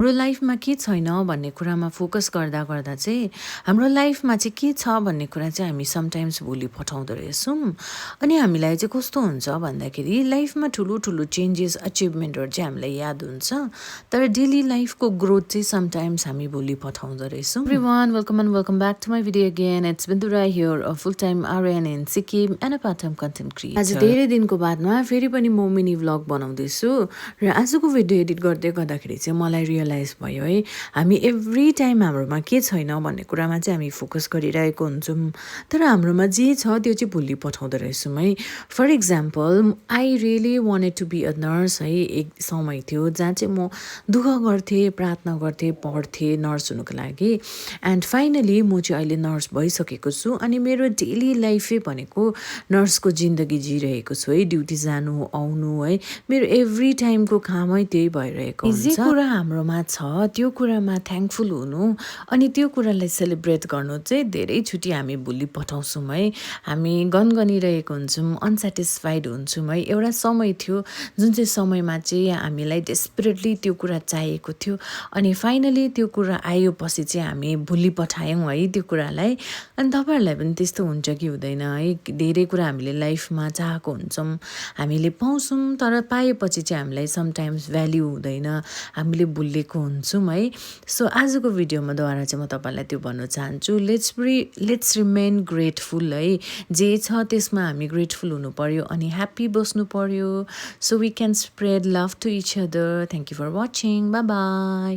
हाम्रो लाइफमा के छैन भन्ने कुरामा फोकस गर्दा गर्दा चाहिँ हाम्रो लाइफमा चाहिँ के छ भन्ने कुरा चाहिँ हामी समटाइम्स भुलि पठाउँदो रहेछौँ। अनि हामीलाई चाहिँ कस्तो हुन्छ भन्दाखेरि लाइफमा ठुलो ठुलो चेन्जेस अचिभमेन्टहरू चाहिँ हामीलाई याद हुन्छ, तर डेली लाइफको ग्रोथ चाहिँ समटाइम्स हामी भुलि पठाउँदो रहेछौँ। Everyone, welcome and welcome back to my video again. It's Bindura here, a full time RN in Sikkim and a part time content creator. आज धेरै दिनको बादमा फेरि पनि म मिनी भ्लग बनाउँदैछु र आजको भिडियो एडिट गर्दै गर्दाखेरि चाहिँ मलाई रियलाइज भयो है, हामी एभ्री टाइम हाम्रोमा के छैन भन्ने कुरामा चाहिँ हामी फोकस गरिरहेको हुन्छौँ, तर हाम्रोमा जे छ त्यो चाहिँ भुलि पठाउँदो रहेछौँ है। For example, I really wanted to be a nurse है। एक समय थियो जहाँ चाहिँ म दुःख गर्थेँ, प्रार्थना गर्थेँ, पढ्थेँ नर्स हुनुको लागि। एन्ड फाइनली म चाहिँ अहिले नर्स भइसकेको छु अनि मेरो डेली लाइफै भनेको नर्सको जिन्दगी जिरहेको छु है। ड्युटी जानु आउनु है, मेरो एभ्री टाइमको कामै त्यही भइरहेको हुन्छ। जे कुरा हाम्रोमा छ त्यो कुरामा थ्याङ्कफुल हुनु अनि त्यो कुरालाई सेलिब्रेट गर्नु चाहिँ धेरैचोटि हामी भुलि पठाउँछौँ है। हामी गनगनिरहेको हुन्छौँ, अनसेटिस्फाइड हुन्छौँ है। एउटा समय थियो जुन चाहिँ समयमा चाहिँ हामीलाई डेस्परेटली त्यो कुरा चाहिएको थियो अनि फाइनली त्यो कुरा आएपछि चाहिँ हामी भुलि पठायौँ है त्यो कुरालाई। अनि तपाईँहरूलाई पनि त्यस्तो हुन्छ कि हुँदैन है? धेरै कुरा हामीले लाइफमा चाहेको हुन्छौँ, हामीले पाउँछौँ, तर पाएपछि चाहिँ हामीलाई समटाइम्स भ्याल्यु हुँदैन, हामीले भुलेको हुन्छौँ है। सो आजको भिडियोमा द्वारा चाहिँ म तपाईँलाई त्यो भन्न चाहन्छु, लेट्स रिमेन ग्रेटफुल है। जे छ त्यसमा हामी ग्रेटफुल हुनु पर्यो अनि ह्याप्पी बस्नु पर्यो, so we can spread love to each other. Thank you for watching, bye by.